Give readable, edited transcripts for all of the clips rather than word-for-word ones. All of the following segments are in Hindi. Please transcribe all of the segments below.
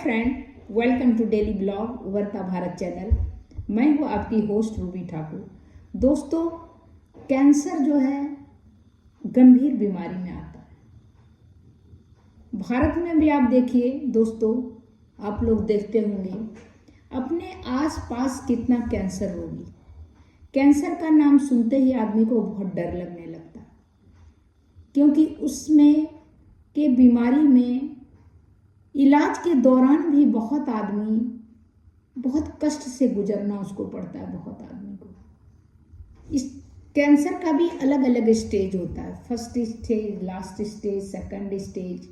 Friend, welcome to daily blog Ubharta Bharat channel. मैं हूँ आपकी होस्ट रूबी ठाकुर। दोस्तों, कैंसर जो है गंभीर बीमारी में आता है। भारत में भी आप देखिए दोस्तों, आप लोग देखते होंगे अपने आसपास कितना कैंसर रोगी। कैंसर का नाम सुनते ही आदमी को बहुत डर लगने लगता है, क्योंकि उसमें के बीमारी में इलाज के दौरान भी बहुत आदमी बहुत कष्ट से गुजरना उसको पड़ता है। बहुत आदमी को इस कैंसर का भी अलग अलग स्टेज होता है। First stage, last stage, second stage.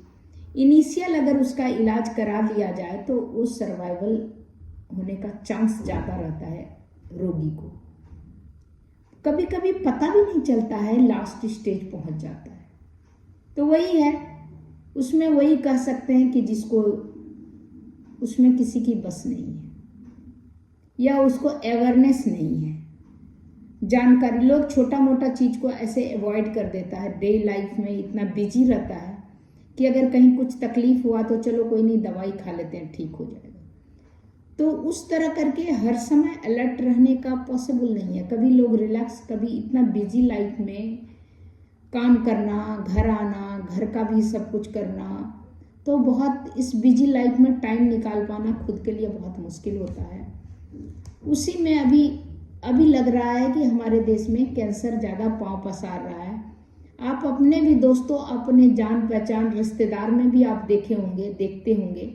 Initial अगर उसका इलाज करा लिया जाए तो वो सर्वाइवल होने का चांस ज़्यादा रहता है रोगी को। कभी कभी पता भी नहीं चलता है, लास्ट स्टेज पहुंच जाता है। तो वही है, उसमें वही कह सकते हैं कि जिसको उसमें किसी की बस नहीं है या उसको अवेयरनेस नहीं है, जानकारी। लोग छोटा मोटा चीज़ को ऐसे अवॉइड कर देता है। डे लाइफ में इतना बिजी रहता है कि अगर कहीं कुछ तकलीफ हुआ तो चलो कोई नहीं, दवाई खा लेते हैं, ठीक हो जाएगा। तो उस तरह करके हर समय अलर्ट रहने का पॉसिबल नहीं है। कभी लोग रिलैक्स, कभी इतना बिजी लाइफ में काम करना, घर आना, घर का भी सब कुछ करना, तो बहुत इस बिजी लाइफ में टाइम निकाल पाना खुद के लिए बहुत मुश्किल होता है। उसी में अभी लग रहा है कि हमारे देश में कैंसर ज़्यादा पांव पसार रहा है। आप अपने भी दोस्तों, अपने जान पहचान रिश्तेदार में भी आप देखते होंगे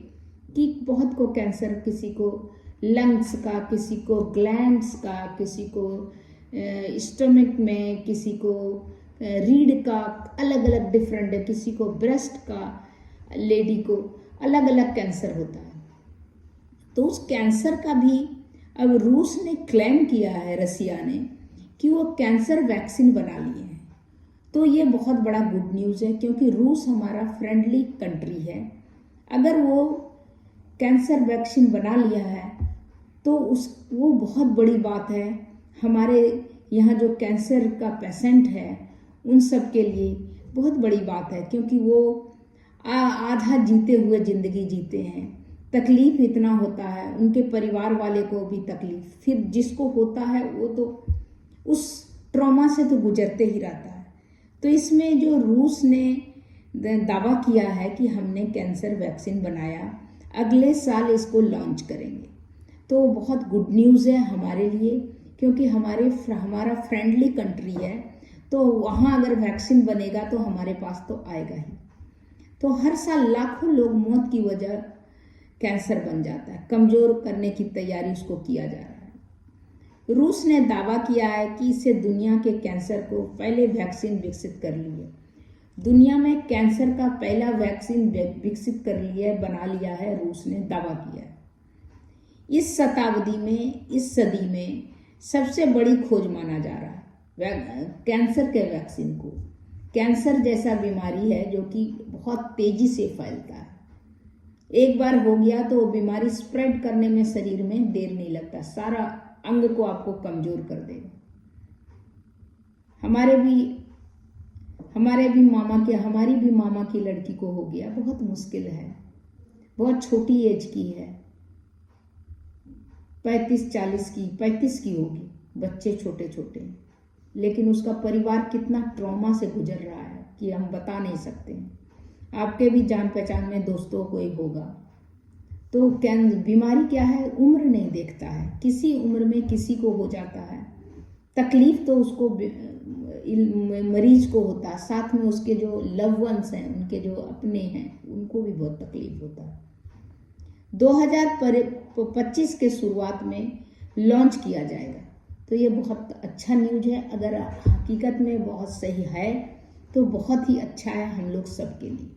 कि बहुत को कैंसर, किसी को लंग्स का, किसी को ग्लैंड्स का, किसी को स्टमक में, किसी को रीढ़ का, अलग अलग डिफरेंट है, किसी को ब्रेस्ट का, लेडी को अलग अलग कैंसर होता है। तो उस कैंसर का भी अब रूस ने क्लेम किया है, रसिया ने, कि वो कैंसर वैक्सीन बना लिए हैं। तो ये बहुत बड़ा गुड न्यूज़ है, क्योंकि रूस हमारा फ्रेंडली कंट्री है। अगर वो कैंसर वैक्सीन बना लिया है तो वो बहुत बड़ी बात है। हमारे यहाँ जो कैंसर का पेशेंट है उन सब के लिए बहुत बड़ी बात है, क्योंकि वो आधा जीते हुए ज़िंदगी जीते हैं। तकलीफ इतना होता है, उनके परिवार वाले को भी तकलीफ, फिर जिसको होता है वो तो उस ट्रॉमा से तो गुजरते ही रहता है। तो इसमें जो रूस ने दावा किया है कि हमने कैंसर वैक्सीन बनाया, अगले साल इसको लॉन्च करेंगे, तो बहुत गुड न्यूज़ है हमारे लिए, क्योंकि हमारा फ्रेंडली कंट्री है। तो वहाँ अगर वैक्सीन बनेगा तो हमारे पास तो आएगा ही। तो हर साल लाखों लोग मौत की वजह कैंसर बन जाता है। कमज़ोर करने की तैयारी उसको किया जा रहा है। रूस ने दावा किया है कि इससे दुनिया के कैंसर को पहले वैक्सीन विकसित कर ली है। दुनिया में कैंसर का पहला वैक्सीन विकसित कर लिया है, बना लिया है, रूस ने दावा किया है। इस शताब्दी में, इस सदी में सबसे बड़ी खोज माना जा रहा है कैंसर के वैक्सीन को। कैंसर जैसा बीमारी है जो कि बहुत तेजी से फैलता है। एक बार हो गया तो वो बीमारी स्प्रेड करने में शरीर में देर नहीं लगता, सारा अंग को आपको कमजोर कर देगा। हमारी भी मामा की लड़की को हो गया। बहुत मुश्किल है, बहुत छोटी एज की है, 35 की होगी, बच्चे छोटे छोटे, लेकिन उसका परिवार कितना ट्रॉमा से गुजर रहा है कि हम बता नहीं सकते हैं। आपके भी जान पहचान में दोस्तों कोई होगा। तो बीमारी क्या है, उम्र नहीं देखता है, किसी उम्र में किसी को हो जाता है। तकलीफ तो उसको, मरीज को होता है, साथ में उसके जो लव वंस हैं, उनके जो अपने हैं, उनको भी बहुत तकलीफ होता है। 2025 के शुरुआत में लॉन्च किया जाएगा, तो ये बहुत अच्छा न्यूज़ है। अगर हकीकत में बहुत सही है तो बहुत ही अच्छा है हम लोग सबके लिए।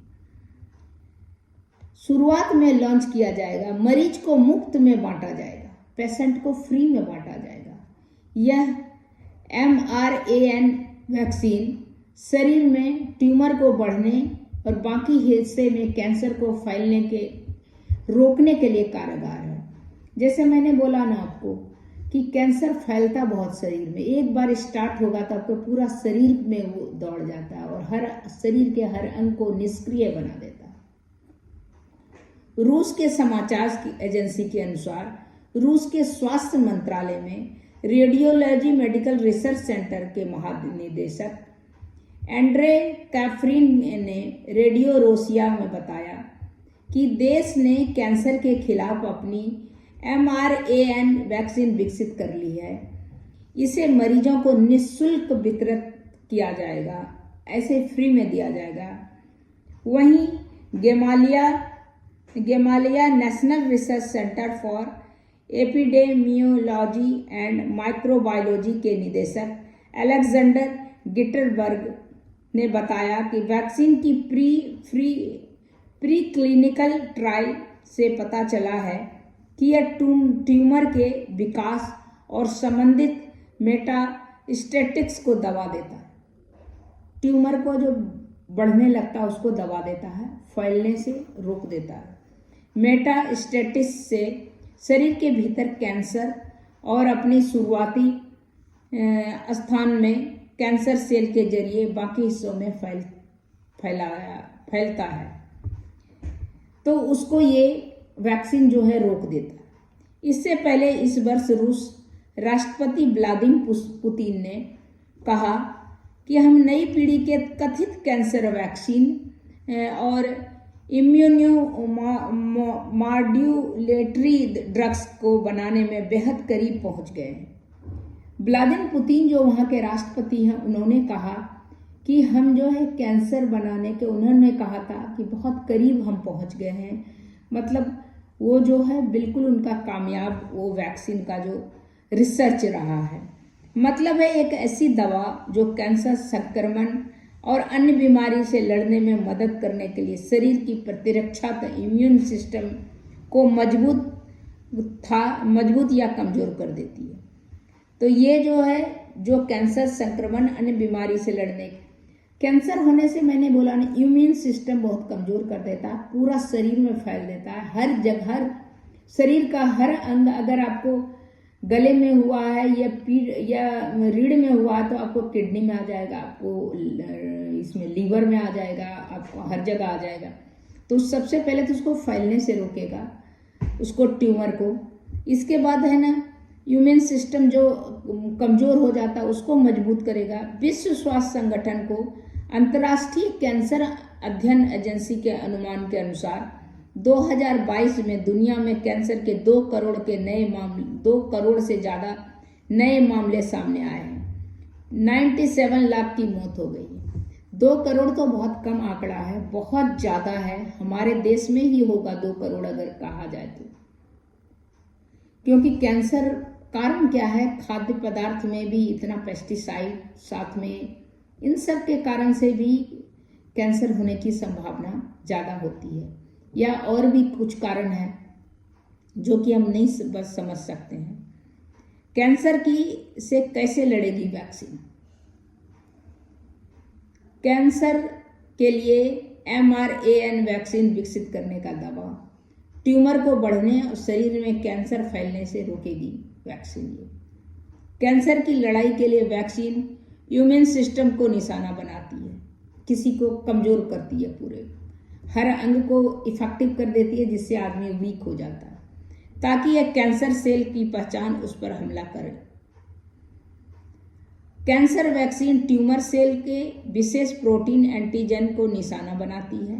शुरुआत में लॉन्च किया जाएगा, मरीज को मुफ्त में बांटा जाएगा, पेशेंट को फ्री में बांटा जाएगा। यह mRNA वैक्सीन शरीर में ट्यूमर को बढ़ने और बाकी हिस्से में कैंसर को फैलने के रोकने के लिए कारगर है। जैसे मैंने बोला ना आपको कि कैंसर फैलता बहुत शरीर में, एक बार स्टार्ट होगा तो आपको पूरा शरीर में वो दौड़ जाता है और शरीर के हर अंग को निष्क्रिय बना देता है। रूस के समाचार की एजेंसी के अनुसार रूस के स्वास्थ्य मंत्रालय में रेडियोलॉजी मेडिकल रिसर्च सेंटर के महानिदेशक एंड्रे कैफरिन ने रेडियो रोसिया में बताया कि देश ने कैंसर के खिलाफ अपनी mRNA वैक्सीन विकसित कर ली है। इसे मरीजों को निःशुल्क वितरित किया जाएगा, ऐसे फ्री में दिया जाएगा। वहीं Gamaleya national research centre for epidemiology and microbiology के निदेशक अलेक्जेंडर गिटरबर्ग ने बताया कि वैक्सीन की प्री क्लिनिकल ट्रायल से पता चला है कि यह ट्यूमर के विकास और संबंधित मेटास्टेटिक्स को दबा देता है। ट्यूमर को जो बढ़ने लगता है उसको दबा देता है, फैलने से रोक देता है। मेटास्टेटिस से शरीर के भीतर कैंसर और अपनी शुरुआती स्थान में कैंसर सेल के जरिए बाकी हिस्सों में फैलता है, तो उसको ये वैक्सीन जो है रोक देता है। इससे पहले इस वर्ष रूस राष्ट्रपति व्लादिमीर पुतिन ने कहा कि हम नई पीढ़ी के कथित कैंसर वैक्सीन और इम्यूनोमॉड्यूलेटरी ड्रग्स को बनाने में बेहद करीब पहुंच गए हैं। व्लादिमीर पुतिन जो वहाँ के राष्ट्रपति हैं, उन्होंने कहा कि हम जो है कैंसर बनाने के, उन्होंने कहा था कि बहुत करीब हम पहुँच गए हैं। मतलब वो जो है बिल्कुल उनका कामयाब वो वैक्सीन का जो रिसर्च रहा है। मतलब है एक ऐसी दवा जो कैंसर संक्रमण और अन्य बीमारी से लड़ने में मदद करने के लिए शरीर की प्रतिरक्षा इम्यून सिस्टम को मजबूत या कमजोर कर देती है। तो ये जो है जो कैंसर संक्रमण अन्य बीमारी से लड़ने, कैंसर होने से मैंने बोला ना, इम्यून सिस्टम बहुत कमजोर कर देता है, पूरा शरीर में फैल देता है। हर जगह शरीर का हर अंग, अगर आपको गले में हुआ है या पीठ या रीढ़ में हुआ तो आपको किडनी में आ जाएगा, आपको इसमें लीवर में आ जाएगा, आपको हर जगह आ जाएगा। तो सबसे पहले तो उसको फैलने से रोकेगा, उसको ट्यूमर को। इसके बाद है ना इम्यून सिस्टम जो कमजोर हो जाता है उसको मजबूत करेगा। विश्व स्वास्थ्य संगठन को अंतर्राष्ट्रीय कैंसर अध्ययन एजेंसी के अनुमान के अनुसार 2022 में दुनिया में कैंसर के 2 करोड़ से ज़्यादा नए मामले सामने आए हैं। 97 लाख की मौत हो गई है। 2 करोड़ तो बहुत कम आंकड़ा है, बहुत ज़्यादा है। हमारे देश में ही होगा 2 करोड़ अगर कहा जाए तो, क्योंकि कैंसर कारण क्या है, खाद्य पदार्थ में भी इतना पेस्टिसाइड, साथ में इन सब के कारण से भी कैंसर होने की संभावना ज़्यादा होती है। या और भी कुछ कारण है जो कि हम नहीं बस समझ सकते हैं। कैंसर की से कैसे लड़ेगी वैक्सीन? कैंसर के लिए mRNA वैक्सीन विकसित करने का दावा, ट्यूमर को बढ़ने और शरीर में कैंसर फैलने से रोकेगी वैक्सीन। ये कैंसर की लड़ाई के लिए वैक्सीन इम्यून सिस्टम को निशाना बनाती है, किसी को कमजोर करती है, पूरे हर अंग को इफेक्टिव कर देती है, जिससे आदमी वीक हो जाता है, ताकि यह कैंसर सेल की पहचान उस पर हमला करे। कैंसर वैक्सीन ट्यूमर सेल के विशेष प्रोटीन एंटीजन को निशाना बनाती है।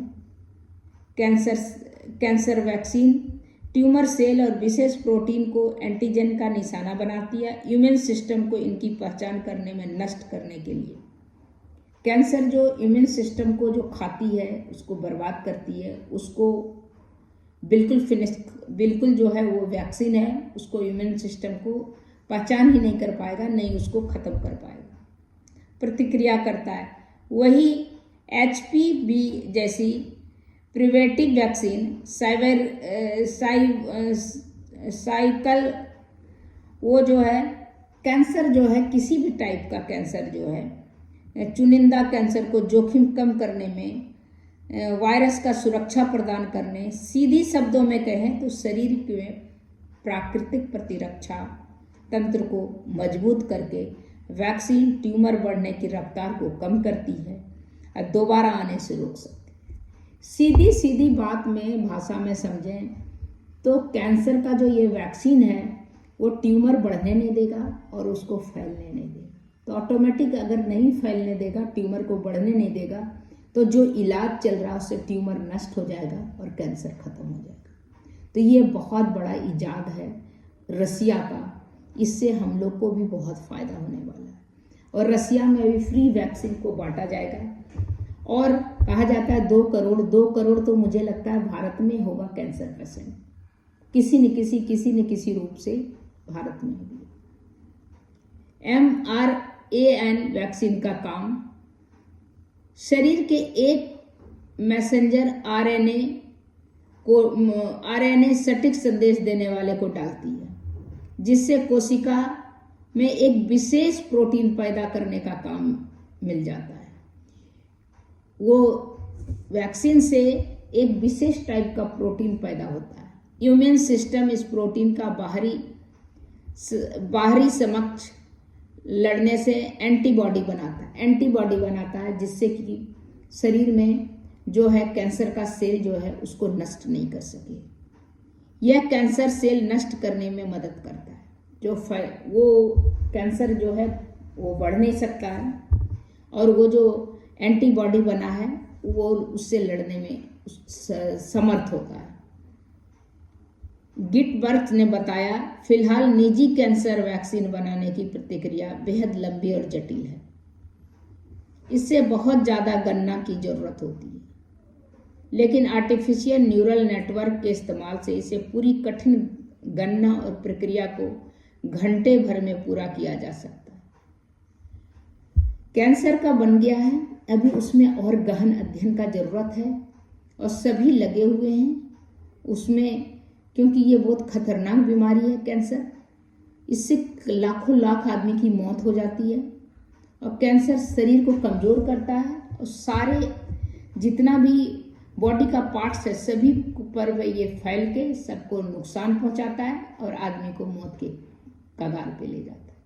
कैंसर वैक्सीन ट्यूमर सेल और विशेष प्रोटीन को एंटीजन का निशाना बनाती है, इम्यून सिस्टम को इनकी पहचान करने में नष्ट करने के लिए। कैंसर जो इम्यून सिस्टम को जो खाती है, उसको बर्बाद करती है, उसको बिल्कुल जो है वो वैक्सीन है, उसको इम्यून सिस्टम को पहचान ही नहीं कर पाएगा, नहीं उसको ख़त्म कर पाएगा, प्रतिक्रिया करता है। वही HPV जैसी प्रिवेंटिव वैक्सीन साइकल वो जो है कैंसर जो है, किसी भी टाइप का कैंसर जो है, चुनिंदा कैंसर को जोखिम कम करने में, वायरस का सुरक्षा प्रदान करने, सीधी शब्दों में कहें तो शरीर के प्राकृतिक प्रतिरक्षा तंत्र को मजबूत करके वैक्सीन ट्यूमर बढ़ने की रफ्तार को कम करती है और दोबारा आने से रोक सकती है। सीधी सीधी बात में भाषा में समझें तो कैंसर का जो ये वैक्सीन है वो ट्यूमर बढ़ने नहीं देगा और उसको फैलने नहीं देगा। तो ऑटोमेटिक अगर नहीं फैलने देगा, ट्यूमर को बढ़ने नहीं देगा, तो जो इलाज चल रहा है उससे ट्यूमर नष्ट हो जाएगा और कैंसर खत्म हो जाएगा। तो ये बहुत बड़ा इजाद है रसिया का, इससे हम लोग को भी बहुत फ़ायदा होने वाला है। और रसिया में भी फ्री वैक्सीन को बांटा जाएगा और कहा जाता है 2 करोड़ तो मुझे लगता है भारत में होगा कैंसर पेशेंट, किसी न किसी रूप से भारत में होगी। mRNA वैक्सीन का काम शरीर के एक मैसेंजर आरएनए सटीक संदेश देने वाले को डालती है, जिससे कोशिका में एक विशेष प्रोटीन पैदा करने का काम मिल जाता है। वो वैक्सीन से एक विशेष टाइप का प्रोटीन पैदा होता है। इम्यून सिस्टम इस प्रोटीन का बाहरी समक्ष लड़ने से एंटीबॉडी बनाता है जिससे कि शरीर में जो है कैंसर का सेल जो है उसको नष्ट नहीं कर सके। यह कैंसर सेल नष्ट करने में मदद करता है। वो कैंसर जो है वो बढ़ नहीं सकता है और वो जो एंटीबॉडी बना है वो उससे लड़ने में समर्थ होता है। गिटबर्थ ने बताया, फिलहाल निजी कैंसर वैक्सीन बनाने की प्रक्रिया बेहद लंबी और जटिल है। इससे बहुत ज़्यादा गणना की जरूरत होती है, लेकिन आर्टिफिशियल न्यूरल नेटवर्क के इस्तेमाल से इसे पूरी कठिन गणना और प्रक्रिया को घंटे भर में पूरा किया जा सकता है। कैंसर का बन गया है, अभी उसमें और गहन अध्ययन का जरूरत है और सभी लगे हुए हैं उसमें, क्योंकि ये बहुत खतरनाक बीमारी है कैंसर। इससे लाखों लाख आदमी की मौत हो जाती है और कैंसर शरीर को कमज़ोर करता है और सारे जितना भी बॉडी का पार्ट्स है सभी पर ये फैल के सबको नुकसान पहुंचाता है और आदमी को मौत के कगार पे ले जाता है।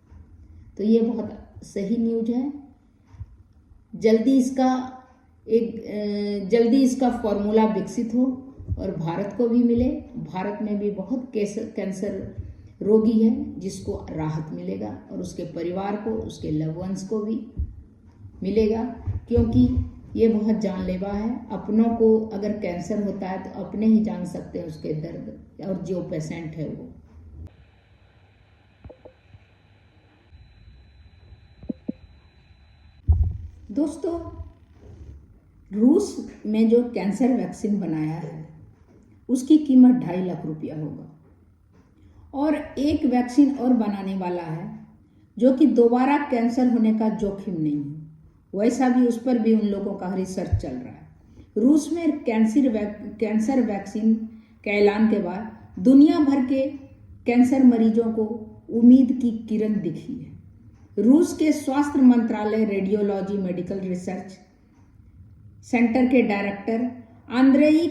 तो ये बहुत सही न्यूज है। जल्दी इसका फॉर्मूला विकसित हो और भारत को भी मिले। भारत में भी बहुत कैंसर रोगी है जिसको राहत मिलेगा और उसके परिवार को, उसके लव वंस को भी मिलेगा, क्योंकि ये बहुत जानलेवा है। अपनों को अगर कैंसर होता है तो अपने ही जान सकते हैं उसके दर्द, और जो पेशेंट है वो। दोस्तों, रूस में जो कैंसर वैक्सीन बनाया है उसकी कीमत 2.5 लाख रुपया होगा और एक वैक्सीन और बनाने वाला है जो कि दोबारा कैंसर होने का जोखिम नहीं है। वैसा भी उस पर भी उन लोगों का रिसर्च चल रहा है। रूस में कैंसर वैक्सीन के ऐलान के बाद दुनिया भर के कैंसर मरीजों को उम्मीद की किरण दिखी है। रूस के स्वास्थ्य मंत्रालय रेडियोलॉजी मेडिकल रिसर्च सेंटर के डायरेक्टर आंद्रेई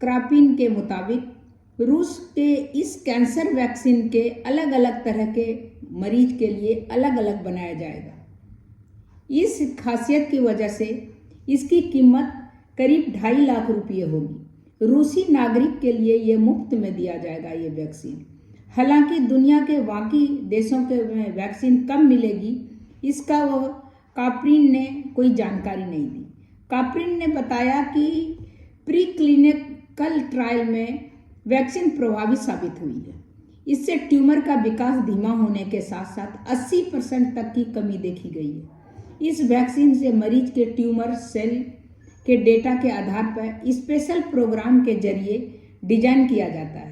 क्रापिन के मुताबिक रूस के इस कैंसर वैक्सीन के अलग अलग तरह के मरीज के लिए अलग अलग बनाया जाएगा। इस खासियत की वजह से इसकी कीमत करीब 2.5 लाख रुपये होगी। रूसी नागरिक के लिए ये मुफ्त में दिया जाएगा ये वैक्सीन। हालांकि दुनिया के बाकी देशों के वैक्सीन कब मिलेगी इसका वह काप्रिन ने कोई जानकारी नहीं दी। काप्रिन ने बताया कि प्री क्लिनिकल ट्रायल में वैक्सीन प्रभावी साबित हुई है। इससे ट्यूमर का विकास धीमा होने के साथ साथ 80% तक की कमी देखी गई है। इस वैक्सीन से मरीज के ट्यूमर सेल के डेटा के आधार पर स्पेशल प्रोग्राम के जरिए डिजाइन किया जाता है।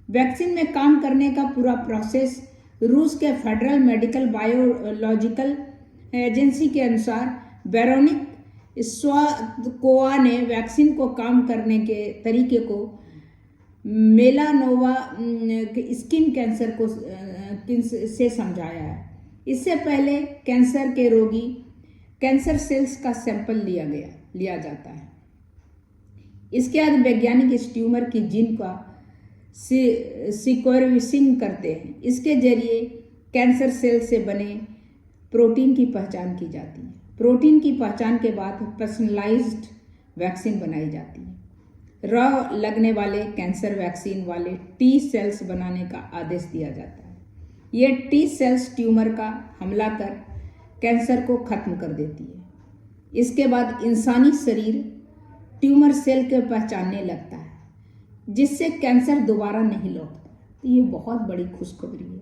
वैक्सीन में काम करने का पूरा प्रोसेस रूस के फेडरल मेडिकल बायोलॉजिकल एजेंसी के अनुसार वेरोनिक स्वादकोवा ने वैक्सीन को काम करने के तरीके को मेलानोवा स्किन कैंसर से समझाया है। इससे पहले कैंसर के रोगी कैंसर सेल्स का सैंपल लिया जाता है। इसके बाद वैज्ञानिक इस ट्यूमर की जीन का सीक्वेंसिंग करते हैं। इसके जरिए कैंसर सेल से बने प्रोटीन की पहचान की जाती है। प्रोटीन की पहचान के बाद पर्सनलाइज्ड वैक्सीन बनाई जाती है। रॉ लगने वाले कैंसर वैक्सीन वाले टी सेल्स बनाने का आदेश दिया जाता है। ये टी सेल्स ट्यूमर का हमला कर कैंसर को खत्म कर देती है। इसके बाद इंसानी शरीर ट्यूमर सेल को पहचानने लगता है, जिससे कैंसर दोबारा नहीं लौटता। तो ये बहुत बड़ी खुशखबरी है।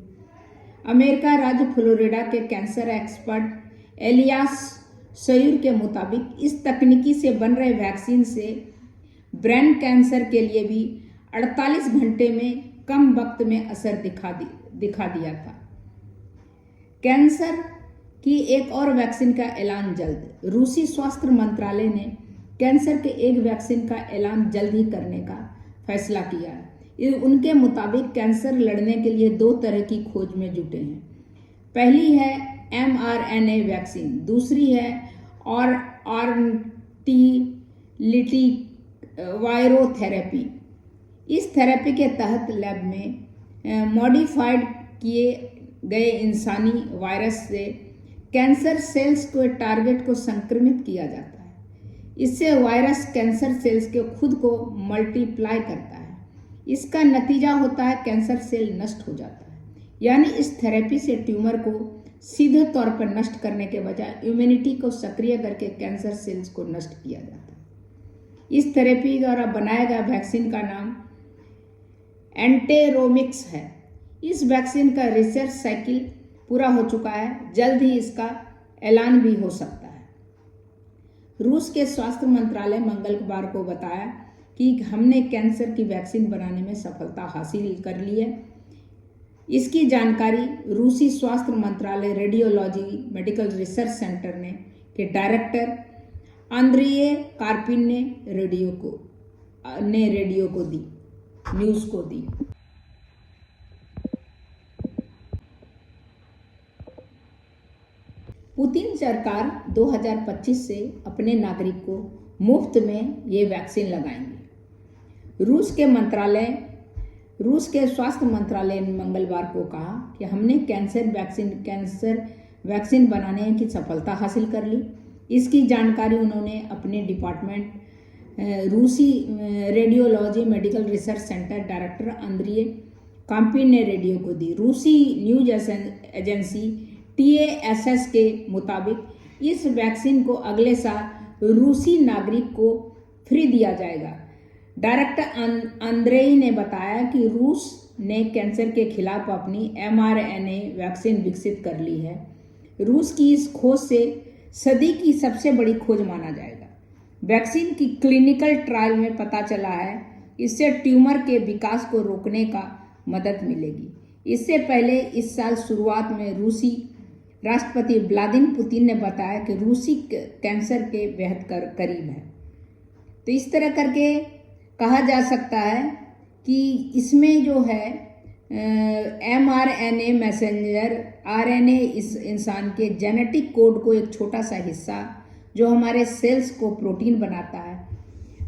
अमेरिका राज्य फ्लोरिडा के कैंसर एक्सपर्ट एलियास सयूर के मुताबिक इस तकनीकी से बन रहे वैक्सीन से ब्रेन कैंसर के लिए भी 48 घंटे में कम वक्त में असर दिखा दिया था। कैंसर की एक और वैक्सीन का ऐलान जल्द। रूसी स्वास्थ्य मंत्रालय ने कैंसर के एक वैक्सीन का ऐलान जल्द ही करने का फैसला किया है। उनके मुताबिक कैंसर लड़ने के लिए 2 तरह की खोज में जुटे हैं। पहली है mRNA वैक्सीन, दूसरी है आर्टिलिटी वायरोथेरेपी। इस थेरेपी के तहत लैब में मॉडिफाइड किए गए इंसानी वायरस से कैंसर सेल्स को टारगेट को संक्रमित किया जाता है। इससे वायरस कैंसर सेल्स के खुद को मल्टीप्लाई करता है। इसका नतीजा होता है कैंसर सेल नष्ट हो जाता है। यानी इस थेरेपी से ट्यूमर को सीधे तौर पर नष्ट करने के बजाय इम्यूनिटी को सक्रिय करके कैंसर सेल्स को नष्ट किया जाता है। इस थेरेपी द्वारा बनाया गया वैक्सीन का नाम एंटेरोमिक्स है। इस वैक्सीन का रिसर्च साइकिल पूरा हो चुका है। जल्द ही इसका ऐलान भी हो सकता है। रूस के स्वास्थ्य मंत्रालय मंगलवार को बताया कि हमने कैंसर की वैक्सीन बनाने में सफलता हासिल कर ली है। इसकी जानकारी रूसी स्वास्थ्य मंत्रालय रेडियोलॉजी मेडिकल रिसर्च सेंटर के डायरेक्टर आंद्रिये कार्पिन ने न्यूज़ को दी। पुतिन सरकार 2025 से अपने नागरिक को मुफ्त में ये वैक्सीन लगाएंगे। रूस के स्वास्थ्य मंत्रालय ने मंगलवार को कहा कि हमने कैंसर वैक्सीन बनाने की सफलता हासिल कर ली। इसकी जानकारी उन्होंने अपने डिपार्टमेंट रूसी radiology medical research centre director Andrey Karpin ने रेडियो को दी। रूसी न्यूज एजेंसी TASS के मुताबिक इस वैक्सीन को अगले साल रूसी नागरिक को फ्री दिया जाएगा। डायरेक्टर आंद्रेई ने बताया कि रूस ने कैंसर के खिलाफ अपनी mRNA वैक्सीन विकसित कर ली है। रूस की इस खोज से सदी की सबसे बड़ी खोज माना जाएगा। वैक्सीन की क्लिनिकल ट्रायल में पता चला है इससे ट्यूमर के विकास को रोकने का मदद मिलेगी। इससे पहले इस साल शुरुआत में रूसी राष्ट्रपति व्लादिमीर पुतिन ने बताया कि रूसी कैंसर के बेहद करीब है। तो इस तरह करके कहा जा सकता है कि इसमें जो है mRNA मैसेंजर RNA इस इंसान के जेनेटिक कोड को एक छोटा सा हिस्सा जो हमारे सेल्स को प्रोटीन बनाता है।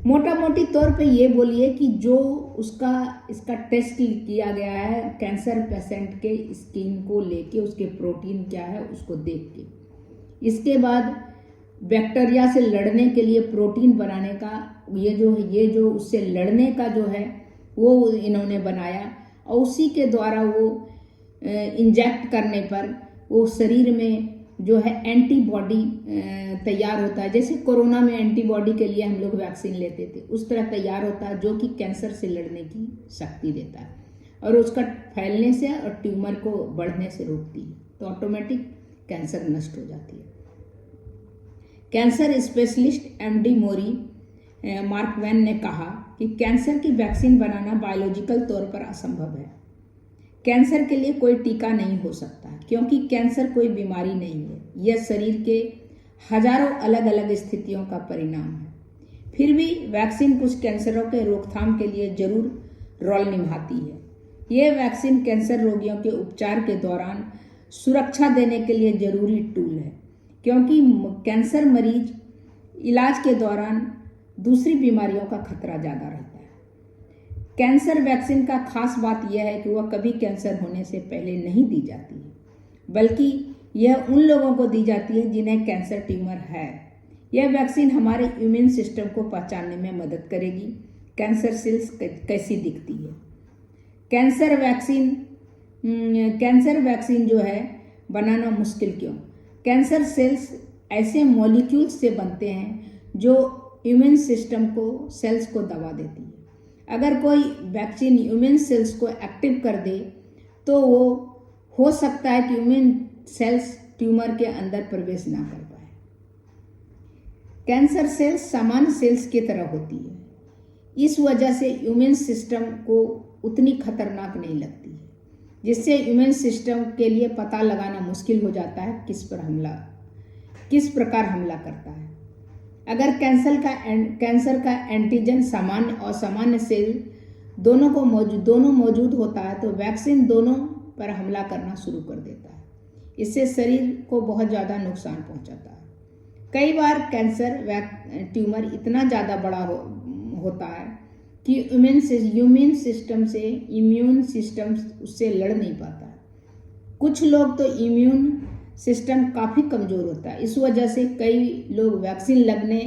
मोटा मोटी तौर पे ये बोलिए कि जो इसका टेस्ट किया गया है कैंसर पेशेंट के स्किन को लेके उसके प्रोटीन क्या है उसको देख के, इसके बाद बैक्टीरिया से लड़ने के लिए प्रोटीन बनाने का ये जो उससे लड़ने का जो है वो इन्होंने बनाया और उसी के द्वारा वो इंजेक्ट करने पर वो शरीर में जो है एंटीबॉडी तैयार होता है। जैसे कोरोना में एंटीबॉडी के लिए हम लोग वैक्सीन लेते थे उस तरह तैयार होता है जो कि कैंसर से लड़ने की शक्ति देता है और उसका फैलने से और ट्यूमर को बढ़ने से रोकती है। तो ऑटोमेटिक कैंसर नष्ट हो जाती है। कैंसर स्पेशलिस्ट MD मोरी मार्कवैन ने कहा कि कैंसर की वैक्सीन बनाना बायोलॉजिकल तौर पर असंभव है। कैंसर के लिए कोई टीका नहीं हो सकता क्योंकि कैंसर कोई बीमारी नहीं है, यह शरीर के हजारों अलग अलग स्थितियों का परिणाम है। फिर भी वैक्सीन कुछ कैंसरों के रोकथाम के लिए जरूर रोल निभाती है। यह वैक्सीन कैंसर रोगियों के उपचार के दौरान सुरक्षा देने के लिए जरूरी टूल है क्योंकि कैंसर मरीज इलाज के दौरान दूसरी बीमारियों का खतरा ज़्यादा रहता है। कैंसर वैक्सीन का खास बात यह है कि वह कभी कैंसर होने से पहले नहीं दी जाती है, बल्कि यह उन लोगों को दी जाती है जिन्हें कैंसर ट्यूमर है यह वैक्सीन हमारे इम्यून सिस्टम को पहचानने में मदद करेगी कैंसर सेल्स कैसी दिखती है। कैंसर वैक्सीन जो है बनाना मुश्किल क्यों? कैंसर सेल्स ऐसे मॉलिक्यूल्स से बनते हैं जो इम्यून सिस्टम को सेल्स को दबा देती है। अगर कोई वैक्सीन इम्यून सेल्स को एक्टिव कर दे तो वो हो सकता है कि इम्यून सेल्स ट्यूमर के अंदर प्रवेश ना कर पाए। कैंसर सेल्स सामान्य सेल्स की तरह होती है, इस वजह से इम्यून सिस्टम को उतनी खतरनाक नहीं लगती है, जिससे इम्यून सिस्टम के लिए पता लगाना मुश्किल हो जाता है किस प्रकार हमला करता है। अगर कैंसर का एंटीजन सामान्य और असामान्य सेल दोनों मौजूद होता है तो वैक्सीन दोनों पर हमला करना शुरू कर देता है। इससे शरीर को बहुत ज़्यादा नुकसान पहुंचाता है। कई बार कैंसर ट्यूमर इतना ज़्यादा बड़ा होता है कि इम्यून सिस्टम उससे लड़ नहीं पाता है। कुछ लोग तो इम्यून सिस्टम काफ़ी कमज़ोर होता है, इस वजह से कई लोग वैक्सीन लगने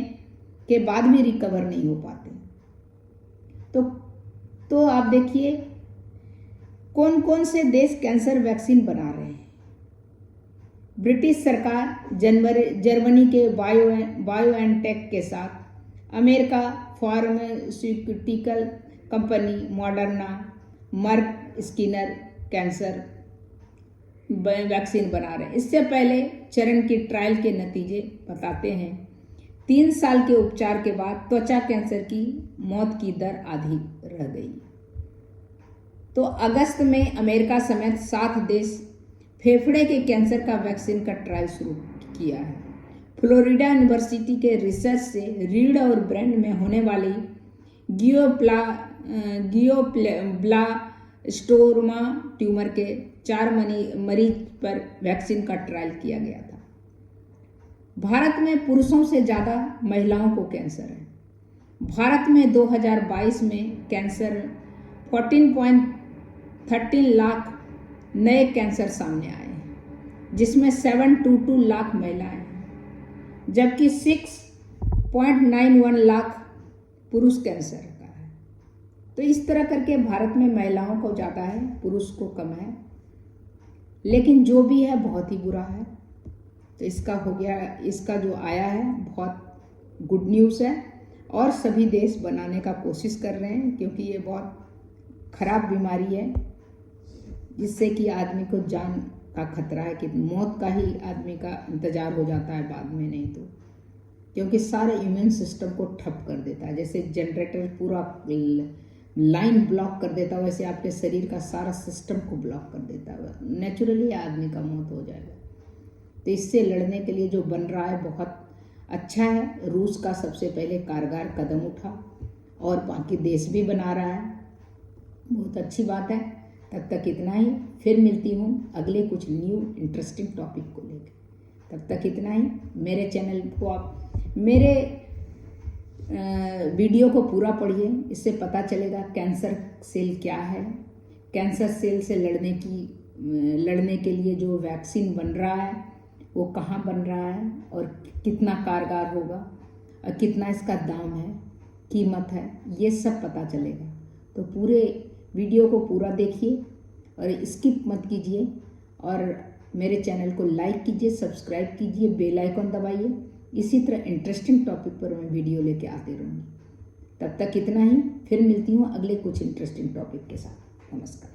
के बाद भी रिकवर नहीं हो पाते। तो आप देखिए कौन कौन से देश कैंसर वैक्सीन बना रहे हैं। ब्रिटिश सरकार जर्मनी के बायोएनटेक के साथ, America pharmaceutical company Moderna, Merck skin cancer vaccine बना रहे हैं। इससे पहले चरण की ट्रायल के नतीजे बताते हैं 3 साल के उपचार के बाद त्वचा कैंसर की मौत की दर आधी रह गई। तो अगस्त में अमेरिका समेत 7 देश फेफड़े के कैंसर का वैक्सीन का ट्रायल शुरू किया है। फ्लोरिडा यूनिवर्सिटी के रिसर्च से रीढ़ और ब्रेन में होने वाली ग्लियोब्लास्टोमा ट्यूमर के 4 मरीज पर वैक्सीन का ट्रायल किया गया था। भारत में पुरुषों से ज़्यादा महिलाओं को कैंसर है। भारत में 2022 में कैंसर 14.13 लाख नए कैंसर सामने आए हैं, जिसमें 722 लाख महिलाएं हैं, जबकि 6.91 लाख पुरुष कैंसर का है। तो इस तरह करके भारत में महिलाओं को ज़्यादा है, पुरुष को कम है। लेकिन जो भी है बहुत ही बुरा है। तो इसका जो आया है बहुत गुड न्यूज़ है और सभी देश बनाने का कोशिश कर रहे हैं, क्योंकि ये बहुत खराब बीमारी है जिससे कि आदमी को जान का खतरा है कि मौत का ही आदमी का इंतज़ार हो जाता है बाद में, नहीं तो क्योंकि सारे इम्यून सिस्टम को ठप कर देता है। जैसे जनरेटर पूरा लाइन ब्लॉक कर देता है, वैसे आपके शरीर का सारा सिस्टम को ब्लॉक कर देता है। नेचुरली आदमी का मौत हो जाएगा। तो इससे लड़ने के लिए जो बन रहा है बहुत अच्छा है। रूस का सबसे पहले कारगर कदम उठा और बाकी देश भी बना रहा है, बहुत अच्छी बात है। तब तक इतना ही, फिर मिलती हूँ अगले कुछ न्यू इंटरेस्टिंग टॉपिक को लेकर। तब तक इतना ही। मेरे चैनल को आप मेरे वीडियो को पूरा पढ़िए, इससे पता चलेगा कैंसर सेल क्या है, कैंसर सेल से लड़ने के लिए जो वैक्सीन बन रहा है वो कहाँ बन रहा है और कितना कारगर होगा और कितना इसका दाम है, कीमत है, ये सब पता चलेगा। तो पूरे वीडियो को पूरा देखिए और स्किप मत कीजिए और मेरे चैनल को लाइक कीजिए, सब्सक्राइब कीजिए, बेल आइकन दबाइए। इसी तरह इंटरेस्टिंग टॉपिक पर मैं वीडियो लेके आती रहूँगी। तब तक इतना ही, फिर मिलती हूँ अगले कुछ इंटरेस्टिंग टॉपिक के साथ। नमस्कार।